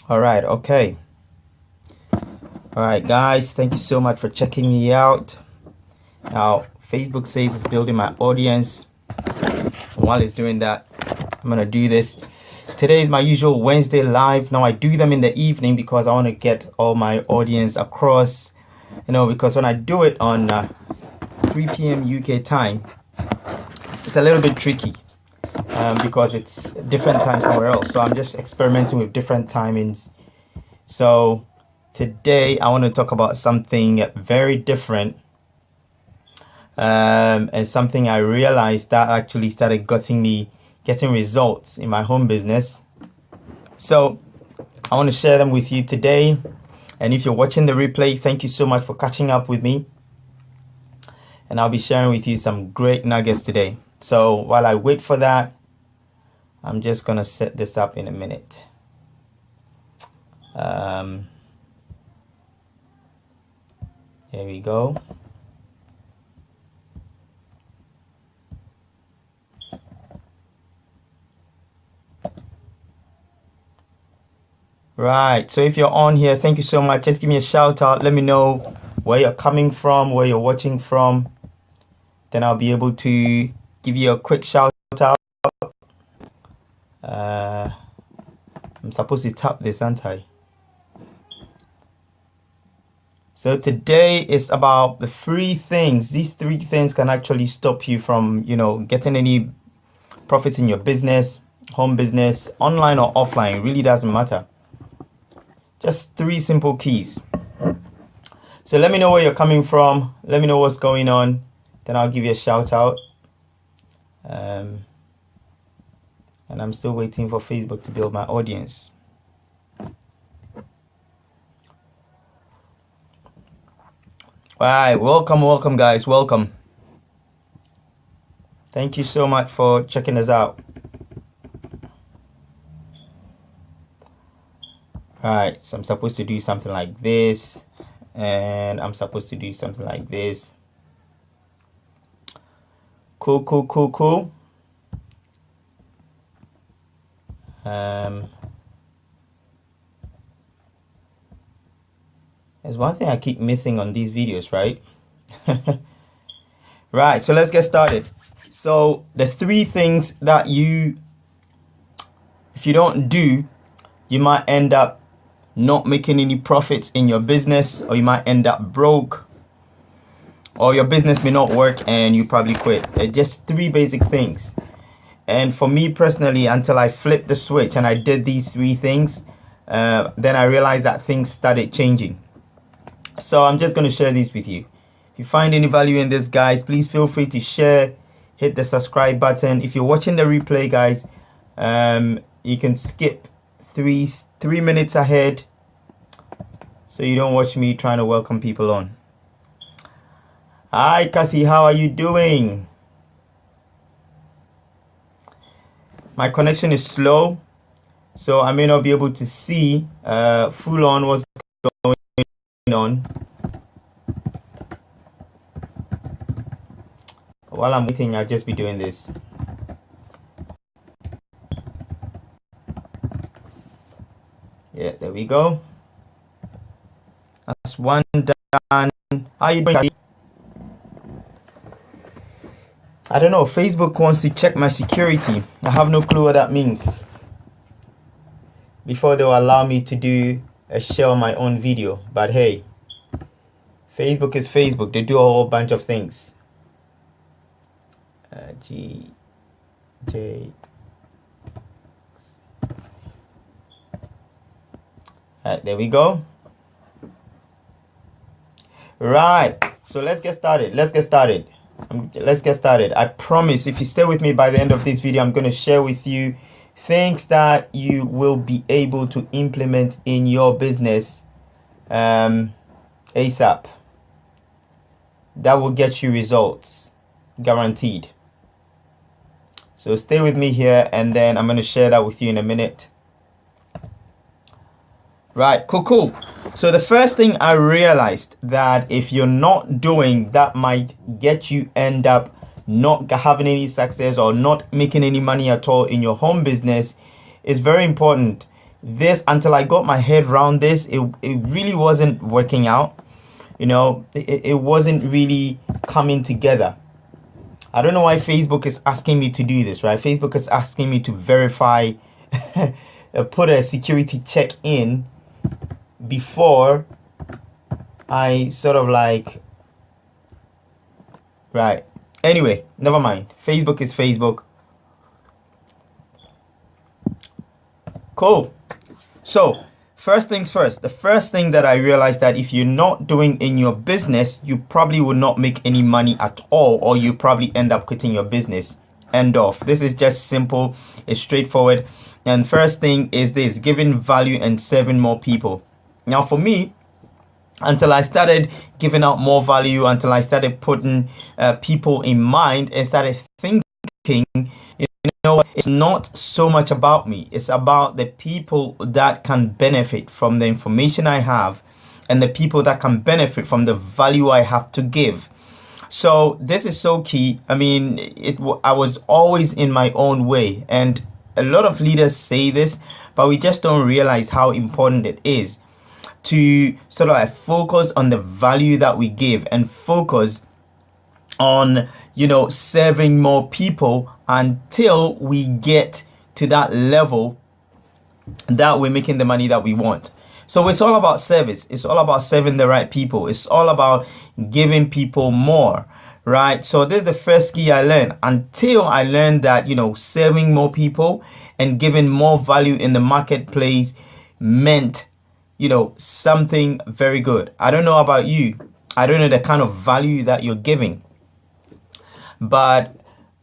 All right, okay. All right, guys, thank you so much for checking me out. Now, Facebook says it's building my audience. While it's doing that, I'm gonna do this. Today is my usual Wednesday live. Now I do them in the evening because I want to get all my audience across. Because when I do it on 3 p.m. UK time, it's a little bit tricky because it's different time somewhere else. So I'm just experimenting with different timings. So today I want to talk about something very different and something I realized that actually started getting results in my home business. So I want to share them with you today. And if you're watching the replay, thank you so much for catching up with me. And I'll be sharing with you some great nuggets today. So while I wait for that, I'm just going to set this up in a minute. Here we go. Right, so if you're on here, thank you so much. Just give me a shout out. Let me know where you're coming from, where you're watching from. Then I'll be able to give you a quick shout out. I'm supposed to tap this, aren't I? So today is about the 3 things. These 3 things can actually stop you from, getting any profits in your business, home business, online or offline. It really doesn't matter. Just 3 simple keys. So let me know where you're coming from. Let me know what's going on. Then I'll give you a shout out. And I'm still waiting for Facebook to build my audience. All right, welcome guys, welcome. Thank you so much for checking us out. All right, so I'm supposed to do something like this, and I'm supposed to do something like this. Cool. There's one thing I keep missing on these videos, right? Right, so let's get started. So the 3 things that if you don't do, you might end up not making any profits in your business, or you might end up broke, or your business may not work and you probably quit. They're just 3 basic things. And for me personally, until I flipped the switch and I did these 3 things, then I realized that things started changing. So I'm just going to share these with you. If you find any value in this, guys, please feel free to share, hit the subscribe button. If you're watching the replay, guys, you can skip 3 minutes ahead so you don't watch me trying to welcome people on. Hi Kathy, how are you doing? My connection is slow, so I may not be able to see full on what's going on. While I'm waiting, I'll just be doing this. Yeah, there we go. That's one done. How you doing? I don't know. Facebook wants to check my security. I have no clue what that means. Before they'll allow me to do a share on my own video. But hey, Facebook is Facebook. They do a whole bunch of things. G J. Alright, there we go. Right, so let's get started. Let's get started. I promise, if you stay with me by the end of this video, I'm going to share with you things that you will be able to implement in your business ASAP. That will get you results, guaranteed. So stay with me here, and then I'm going to share that with you in a minute. Right, cool. So the first thing I realized that if you're not doing, that might get you end up not having any success or not making any money at all in your home business, is very important. this, until I got my head around this, it really wasn't working out. It wasn't really coming together. I don't know why Facebook is asking me to do this, right? Facebook is asking me to verify, put a security check in before I sort of like, right. Anyway, never mind. Facebook is Facebook. Cool. So, first things first. The first thing that I realized, that if you're not doing in your business, you probably will not make any money at all, or you probably end up quitting your business. End of. This is just simple. It's straightforward. And first thing is this: giving value and serving more people. Now, for me, until I started giving out more value, until I started putting people in mind and started thinking, it's not so much about me. It's about the people that can benefit from the information I have, and the people that can benefit from the value I have to give. So this is so key. I mean, I was always in my own way, and a lot of leaders say this, but we just don't realize how important it is to sort of like focus on the value that we give, and focus on serving more people until we get to that level that we're making the money that we want. So it's all about service. It's all about serving the right people. It's all about giving people more, right? So this is the first key I learned. Until I learned that serving more people and giving more value in the marketplace meant something very good. I don't know about you. I don't know the kind of value that you're giving, but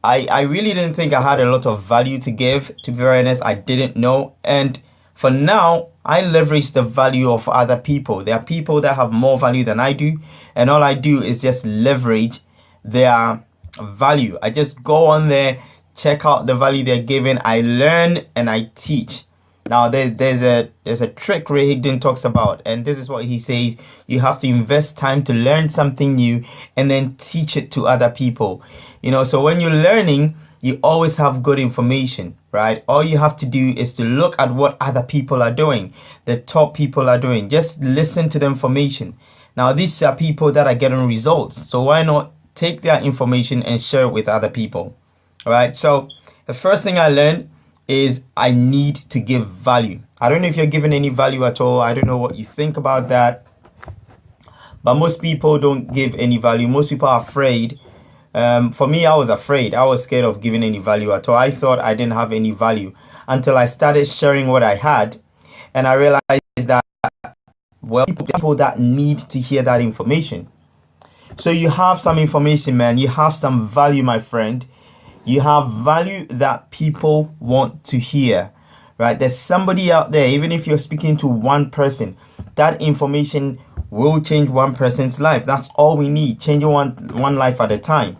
I really didn't think I had a lot of value to give. To be very honest, I didn't know. And for now, I leverage the value of other people. There are people that have more value than I do, and all I do is just leverage their value. I just go on there, check out the value they're giving. I learn and I teach. Now there's a trick Ray Higdon talks about, and this is what he says: you have to invest time to learn something new and then teach it to other people. So when you're learning, you always have good information, right? All you have to do is to look at what other people are doing, the top people are doing. Just listen to the information. Now these are people that are getting results, so why not take their information and share it with other people? All right. So the first thing I learned is I need to give value. I don't know if you're giving any value at all. I don't know what you think about that, but most people don't give any value. Most people are afraid. For me, I was afraid. I was scared of giving any value at all. I thought I didn't have any value until I started sharing what I had, and I realized that, well, people that need to hear that information. So you have some information, man. You have some value, my friend. You have value that people want to hear, right? There's somebody out there, even if you're speaking to one person, that information will change one person's life. That's all we need, changing one life at a time.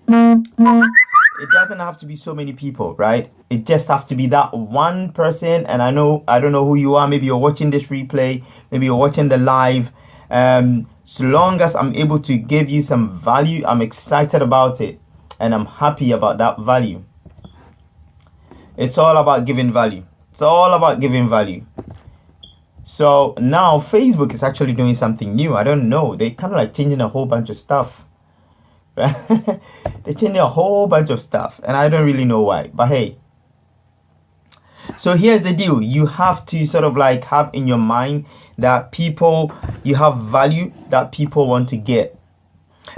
It doesn't have to be so many people, right? It just has to be that one person. And I don't know who you are. Maybe you're watching this replay, maybe you're watching the live. So long as I'm able to give you some value, I'm excited about it. And I'm happy about that value. It's all about giving value. It's all about giving value. So now Facebook is actually doing something new. I don't know. They kind of like changing a whole bunch of stuff. They're changing a whole bunch of stuff. And I don't really know why. But hey. So here's the deal. You have to sort of like have in your mind that you have value that people want to get.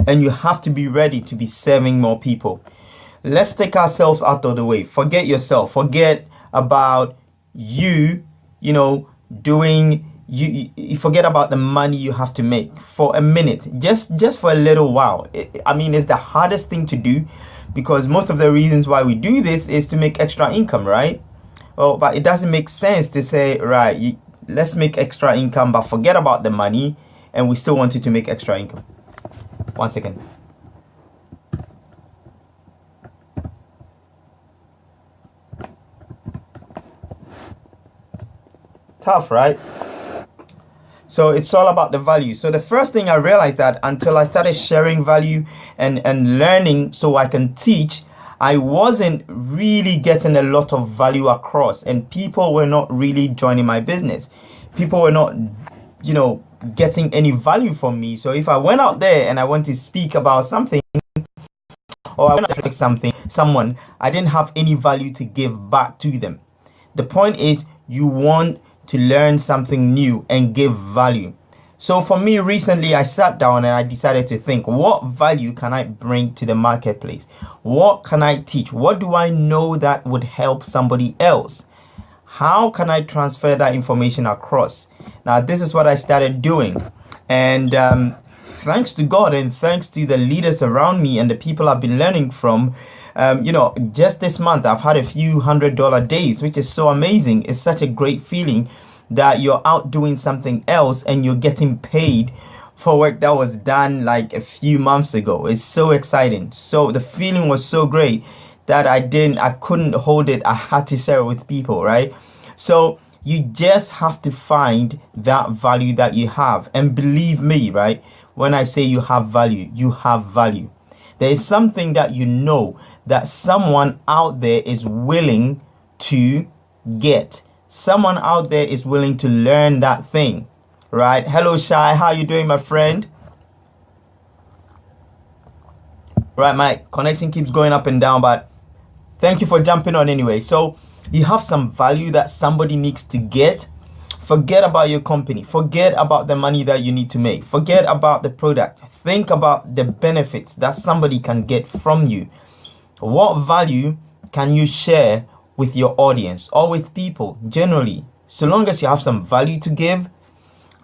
And you have to be ready to be serving more people. Let's take ourselves out of the way. Forget yourself. Forget about you doing. You forget about the money you have to make for a minute. Just for a little while. It's the hardest thing to do, because most of the reasons why we do this is to make extra income, right? Oh, but it doesn't make sense to say, right, let's make extra income, but forget about the money, and we still want you to make extra income. 1 second. Tough, right? So it's all about the value. So the first thing I realized, that until I started sharing value and learning so I can teach, I wasn't really getting a lot of value across, and people were not really joining my business. People were not, getting any value from me. So if I went out there and I want to speak about something, or I want to someone, I didn't have any value to give back to them. The point is, you want to learn something new and give value. So for me, recently I sat down and I decided to think, what value can I bring to the marketplace? What can I teach? What do I know that would help somebody else? How can I transfer that information across? Now, this is what I started doing. And thanks to God and thanks to the leaders around me and the people I've been learning from, just this month, I've had a few $100 days, which is so amazing. It's such a great feeling that you're out doing something else and you're getting paid for work that was done like a few months ago. It's so exciting. So the feeling was so great that I couldn't hold it. I had to share it with people, right? So you just have to find that value that you have. And believe me, right? When I say you have value, you have value. There is something that you know that someone out there is willing to get. Someone out there is willing to learn that thing, right? Hello, Shai. How you doing, my friend? Right, my connection keeps going up and down, but thank you for jumping on anyway. So you have some value that somebody needs to get. Forget about your company. Forget about the money that you need to make. Forget about the product. Think about the benefits that somebody can get from you. What value can you share with your audience or with people generally? So long as you have some value to give,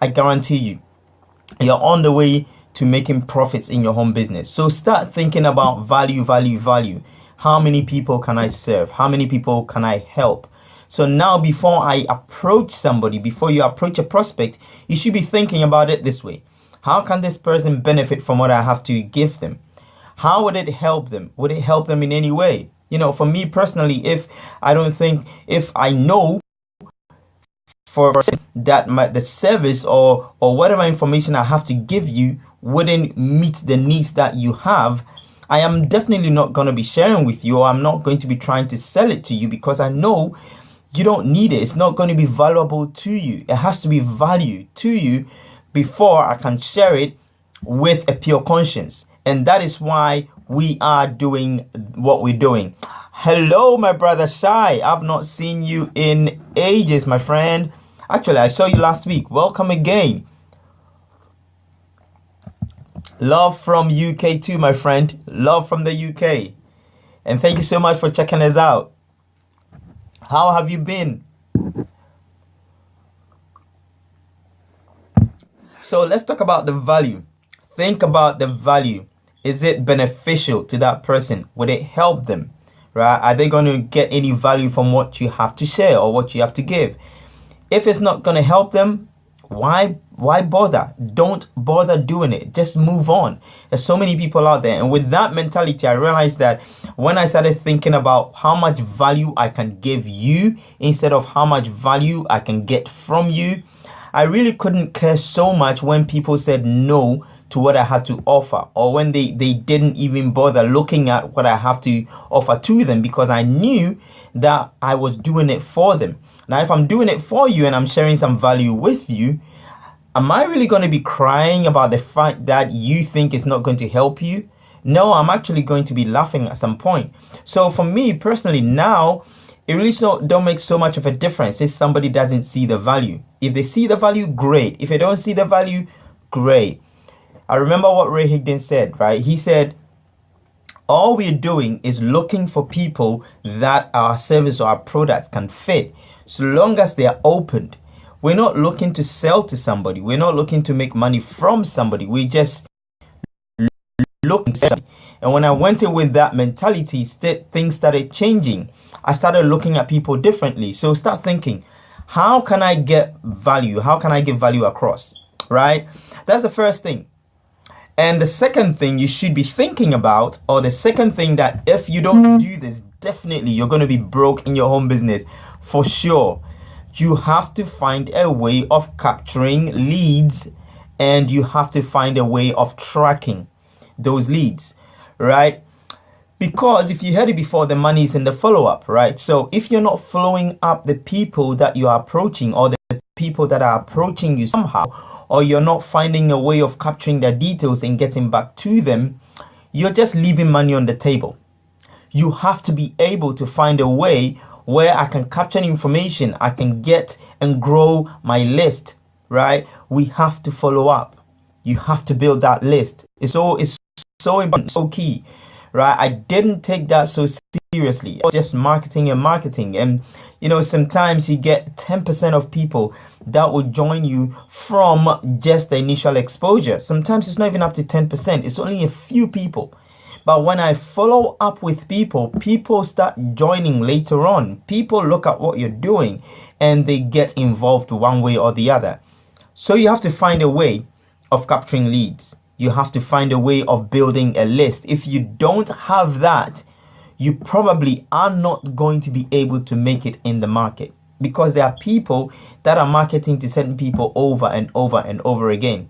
I guarantee you're on the way to making profits in your home business. So start thinking about value. How many people can I serve? How many people can I help? So now, before I approach somebody, before you approach a prospect, you should be thinking about it this way. How can this person benefit from what I have to give them? How would it help them? Would it help them in any way? For me personally, if I know for that the service or whatever information I have to give you wouldn't meet the needs that you have, I am definitely not going to be sharing with you, or I'm not going to be trying to sell it to you, because I know you don't need it. It's not going to be valuable to you. It has to be value to you before I can share it with a pure conscience. And that is why we are doing what we're doing. Hello, my brother Shai. I've not seen you in ages, my friend. Actually, I saw you last week. Welcome again. Love from UK too, my friend. Love from the UK. And thank you so much for checking us out. How have you been? So let's talk about the value. Think about the value. Is it beneficial to that person? Would it help them? Right? Are they going to get any value from what you have to share or what you have to give? If it's not going to help them, why bother? Don't bother doing it. Just move on. There's so many people out there. And with that mentality, I realized that when I started thinking about how much value I can give you instead of how much value I can get from you, I really couldn't care so much when people said no to what I had to offer, or when they didn't even bother looking at what I have to offer to them, because I knew that I was doing it for them. Now, if I'm doing it for you and I'm sharing some value with you, am I really going to be crying about the fact that you think it's not going to help you? No, I'm actually going to be laughing at some point. So for me personally, now it really don't make so much of a difference if somebody doesn't see the value. If they see the value, great. If they don't see the value, great. I remember what Ray Higdon said, right? He said, all we're doing is looking for people that our service or our products can fit, so long as they are opened. We're not looking to sell to somebody. We're not looking to make money from somebody. We just looking to somebody. And when I went in with that mentality, things started changing. I started looking at people differently. So start thinking, how can I get value? How can I give value across? Right? That's the first thing. And the second thing you should be thinking about, or the second thing that if you don't do this, definitely you're going to be broke in your home business for sure. You have to find a way of capturing leads, and you have to find a way of tracking those leads, right? Because if you heard it before, the money is in the follow-up, right? So if you're not following up the people that you are approaching, or the people that are approaching you somehow, or you're not finding a way of capturing their details and getting back to them, you're just leaving money on the table. You have to be able to find a way where I can capture information, I can get and grow my list, right? We have to follow up. You have to build that list. It's so important, so key, right? I didn't take that so seriously. It was just marketing and marketing. And, sometimes you get 10% of people that will join you from just the initial exposure. Sometimes it's not even up to 10%. It's only a few people. But when I follow up with people, people start joining later on. People look at what you're doing and they get involved one way or the other. So you have to find a way of capturing leads. You have to find a way of building a list. If you don't have that, you probably are not going to be able to make it in the market, because there are people that are marketing to certain people over and over and over again.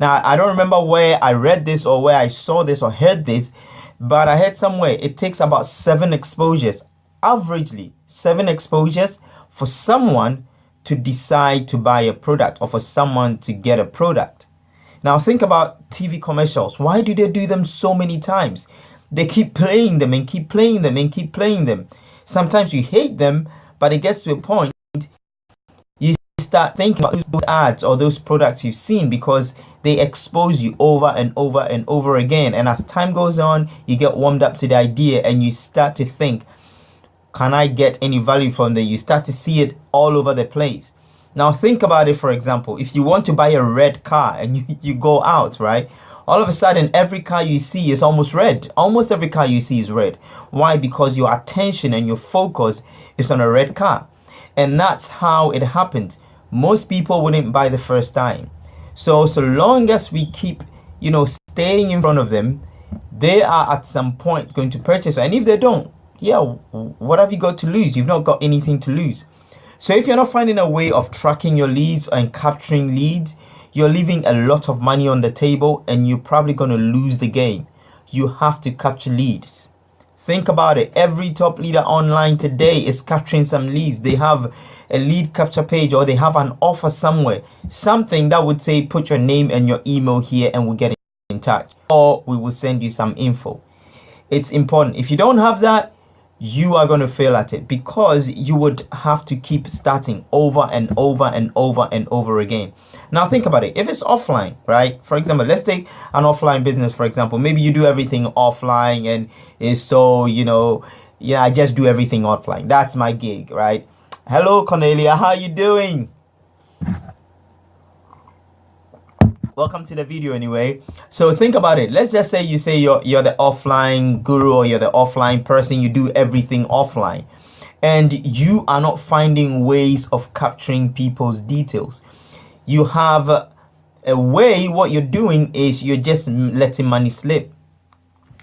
Now, I don't remember where I read this or where I saw this or heard this, but I heard somewhere it takes about 7 exposures, averagely 7 exposures, for someone to decide to buy a product or for someone to get a product. Now think about TV commercials. Why do they do them so many times? They keep playing them and keep playing them and keep playing them. Sometimes you hate them, but it gets to a point you start thinking about those ads or those products you've seen, because they expose you over and over and over again. And as time goes on, you get warmed up to the idea and you start to think, can I get any value from them? You start to see it all over the place. Now think about it. For example, if you want to buy a red car and you go out, right? All of a sudden, every car you see is almost red. Almost every car you see is red. Why? Because your attention and your focus is on a red car. And that's how it happens. Most people wouldn't buy the first time. So long as we keep, staying in front of them, they are at some point going to purchase. And if they don't, what have you got to lose? You've not got anything to lose. So if you're not finding a way of tracking your leads and capturing leads, you're leaving a lot of money on the table and you're probably going to lose the game. You have to capture leads. Think about it. Every top leader online today is capturing some leads. They have a lead capture page, or they have an offer somewhere. Something that would say, put your name and your email here and we'll get in touch. Or we will send you some info. It's important. If you don't have that, you are going to fail at it, because you would have to keep starting over and over and over and over again. Now think about it. If it's offline, right? For example, let's take an offline business, for example. Maybe you do everything offline and it's so, I just do everything offline. That's my gig, right? Hello, Cornelia. How are you doing? Welcome to the video anyway. So think about it. Let's just say you're the offline guru, or you're the offline person. You do everything offline and you are not finding ways of capturing people's details. You have a way. What you're doing is you're just letting money slip.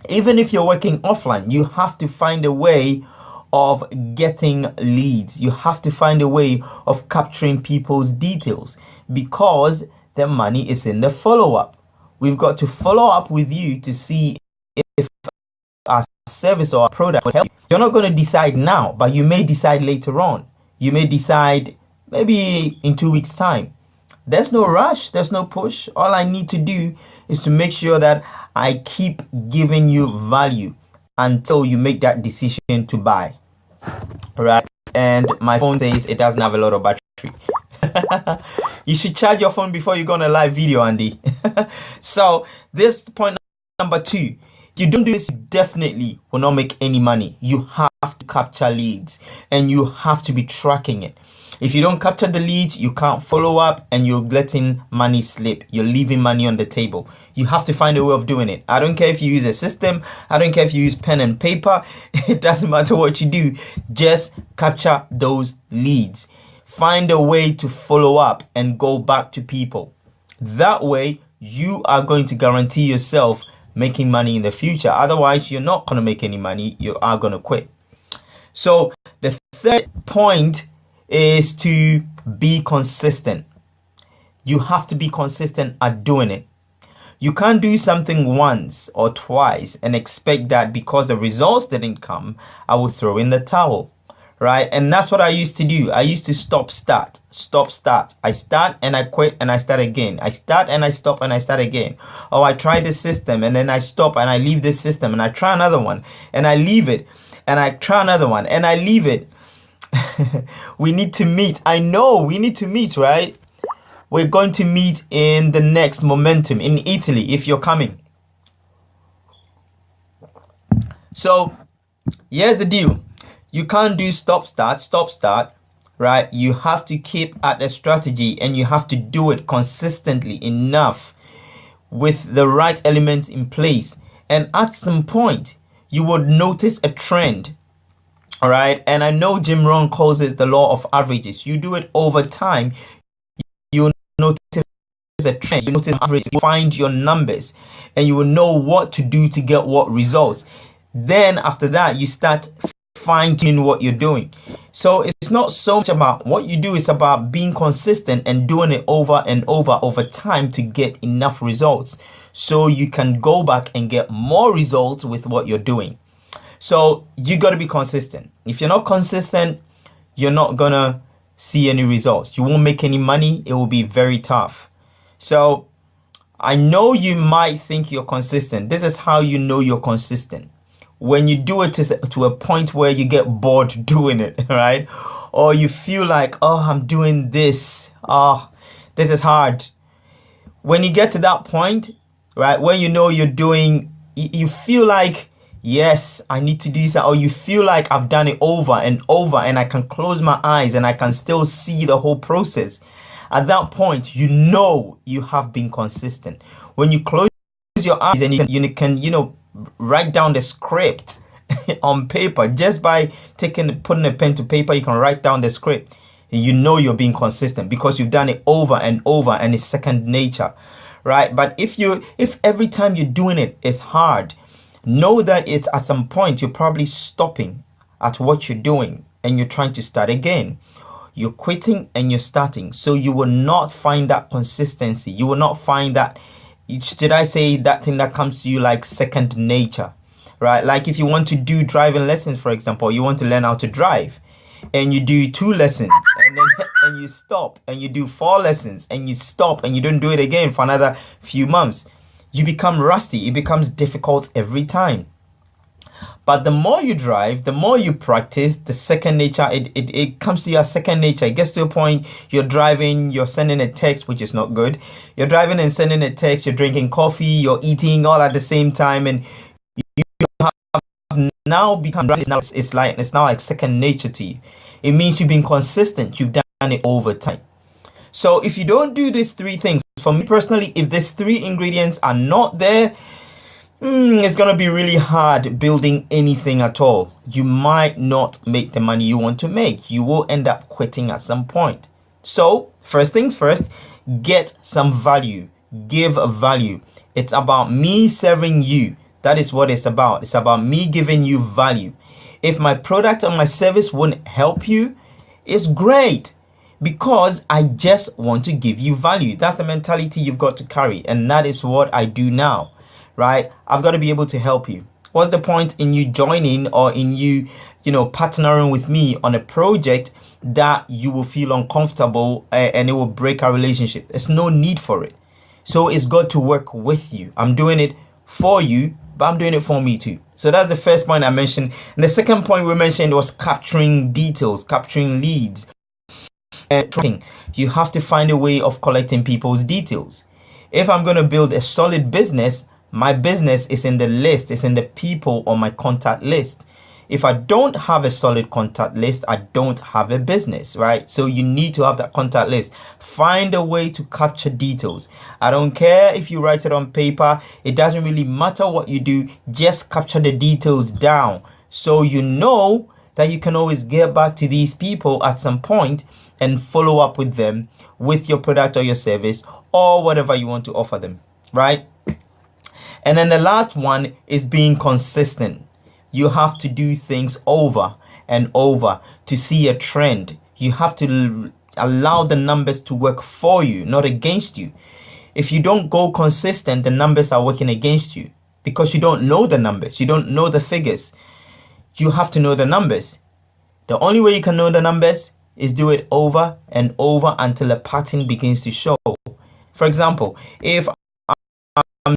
Even if you're working offline, you have to find a way of getting leads. You have to find a way of capturing people's details, because the money is in the follow-up. We've got to follow up with you to see if our service or our product will help you. You're not going to decide now, but you may decide later on. You may decide maybe in 2 weeks' time. There's no rush. There's no push. All I need to do is to make sure that I keep giving you value until you make that decision to buy. Right? And my phone says it doesn't have a lot of battery. You should charge your phone before you go on a live video, Andy. So this point number 2. If you don't do this, you definitely will not make any money. You have to capture leads and you have to be tracking it. If you don't capture the leads, you can't follow up and you're letting money slip. You're leaving money on the table. You have to find a way of doing it. I don't care if you use a system. I don't care if you use pen and paper. It doesn't matter what you do. Just capture those leads. Find a way to follow up and go back to people. That way, you are going to guarantee yourself making money in the future. Otherwise, you're not going to make any money. You are going to quit. So the third point is to be consistent. You have to be consistent at doing it. You can't do something once or twice and expect that because the results didn't come, I will throw in the towel. Right? And that's what I used to do. I used to stop, start. I start and I quit and I start again. I start and I stop and I start again. Or I try this system and then I stop and I leave this system and I try another one and I leave it and I try another one and I leave it. We need to meet. I know we need to meet, right? We're going to meet in the next Momentum in Italy if you're coming. So here's the deal. You can't do stop, start, right? You have to keep at a strategy and you have to do it consistently enough with the right elements in place. And at some point, you would notice a trend. All right. And I know Jim Rohn calls it the law of averages. You do it over time, you notice a trend, you notice average, you find your numbers, and you will know what to do to get what results. Then after that, you start fine-tuning what you're doing. So it's not so much about what you do, it's about being consistent and doing it over and over time to get enough results so you can go back and get more results with what you're doing. So you got to be consistent. If you're not consistent, you're not gonna see any results. You won't make any money. It will be very tough. So I know you might think you're consistent. This is how you know you're consistent. When you do it to a point where you get bored doing it, right? Or you feel like, oh, I'm doing this. Oh, this is hard. When you get to that point, right, when you know you're doing, you feel like, yes, I need to do this. Or you feel like I've done it over and I can close my eyes and I can still see the whole process. At that point, you know you have been consistent. When you close your eyes and you can write down the script on paper, just by putting a pen to paper, you can write down the script. You know you're being consistent because you've done it over and it's second nature, right? But if every time you're doing it is hard, know that it's at some point you're probably stopping at what you're doing and you're trying to start again. You're quitting and you're starting. So you will not find that consistency. You will not find that, should I say, that thing that comes to you like second nature, right? Like if you want to do driving lessons, for example, you want to learn how to drive and you do 2 lessons and you stop, and you do 4 lessons and you stop and you don't do it again for another few months. You become rusty. It becomes difficult every time. But the more you drive, the more you practice, the second nature, it comes to your second nature. It gets to a point you're driving, you're sending a text, which is not good. You're driving and sending a text, you're drinking coffee, you're eating all at the same time, and you have now become, it's now like second nature to you. It means you've been consistent. You've done it over time. So if you don't do these 3 things, for me personally, if these 3 ingredients are not there, it's going to be really hard building anything at all. You might not make the money you want to make. You will end up quitting at some point. So first things first, get some value. Give value. It's about me serving you. That is what it's about. It's about me giving you value. If my product or my service won't help you, it's great, because I just want to give you value. That's the mentality you've got to carry. And that is what I do now, right? I've got to be able to help you. What's the point in you joining or in you partnering with me on a project that you will feel uncomfortable and it will break our relationship? There's no need for it. So it's got to work with you. I'm doing it for you, but I'm doing it for me too. So that's the first point I mentioned. And the second point we mentioned was capturing details, capturing leads. And you have to find a way of collecting people's details. If I'm going to build a solid business, my business is in the list, it's in the people on my contact list. If I don't have a solid contact list, I don't have a business, right? So you need to have that contact list. Find a way to capture details. I don't care if you write it on paper. It doesn't really matter what you do. Just capture the details down so you know that you can always get back to these people at some point and follow up with them with your product or your service or whatever you want to offer them, right? And then the last one is being consistent. You have to do things over and over to see a trend. You have to allow the numbers to work for you, not against you. If you don't go consistent, the numbers are working against you because you don't know the numbers. You don't know the figures. You have to know the numbers. The only way you can know the numbers is do it over and over until a pattern begins to show. For example, if I'm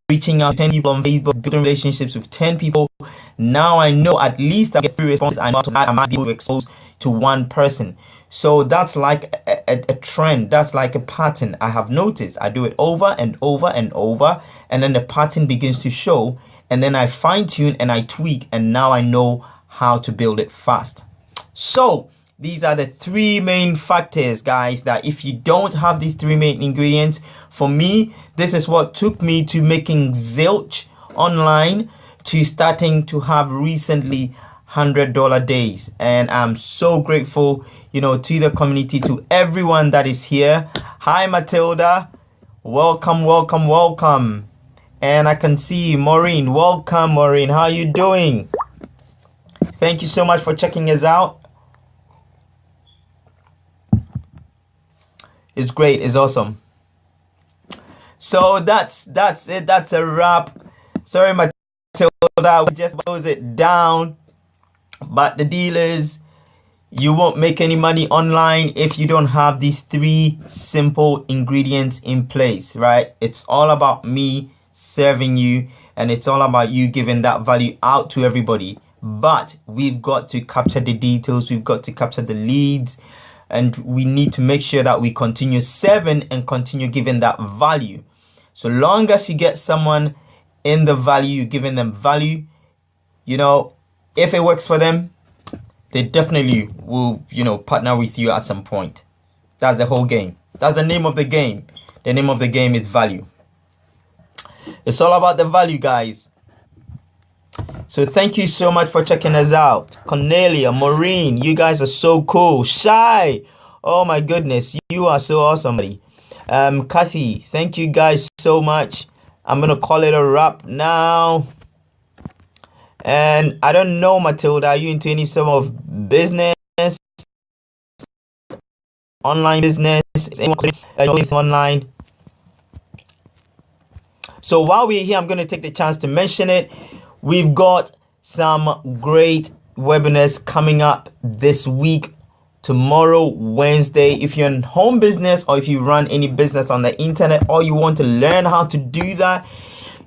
reaching out to 10 people on Facebook, building relationships with 10 people, now I know at least I get 3 responses. I know I might be able to expose to one person. So that's like a trend. That's like a pattern I have noticed. I do it over and over and over, and then the pattern begins to show, and then I fine tune and I tweak, and now I know how to build it fast. So these are the 3 main factors, guys, that if you don't have these 3 main ingredients, for me, this is what took me to making zilch online, to starting to have recently $100 days. And I'm so grateful, to the community, to everyone that is here. Hi, Matilda. Welcome, welcome, welcome. And I can see Maureen. Welcome, Maureen. How are you doing? Thank you so much for checking us out. It's great. It's awesome. So that's it. That's a wrap. Sorry, Matilda. We just close it down. But the deal is, you won't make any money online if you don't have these 3 simple ingredients in place, right? It's all about me serving you, and it's all about you giving that value out to everybody. But we've got to capture the details. We've got to capture the leads. And we need to make sure that we continue serving and continue giving that value. So long as you get someone in the value, you're giving them value, if it works for them, they definitely will, partner with you at some point. That's the whole game. That's the name of the game. The name of the game is value. It's all about the value, guys. So thank you so much for checking us out. Cornelia, Maureen, you guys are so cool. Shy, oh my goodness, you are so awesome. Kathy, thank you guys so much. I'm gonna call it a wrap now. And I don't know, Matilda, are you into any sort of business, online business, online? So while we're here, I'm going to take the chance to mention it. We've got some great webinars coming up this week. Tomorrow, Wednesday, if you're in home business or if you run any business on the internet or you want to learn how to do that,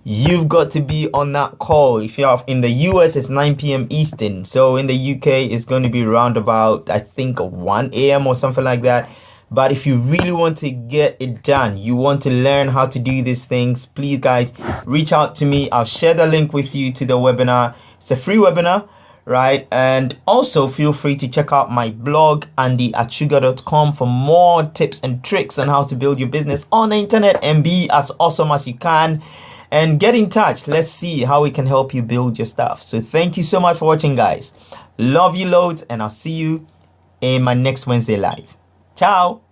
you've got to be on that call. If you're in the US, it's 9 p.m. Eastern. So in the UK, it's going to be around about, I think, 1 a.m. or something like that. But if you really want to get it done, you want to learn how to do these things, please, guys, reach out to me. I'll share the link with you to the webinar. It's a free webinar, right? And also feel free to check out my blog, andyachuga.com, for more tips and tricks on how to build your business on the internet and be as awesome as you can. And get in touch. Let's see how we can help you build your stuff. So thank you so much for watching, guys. Love you loads, and I'll see you in my next Wednesday live. Ciao.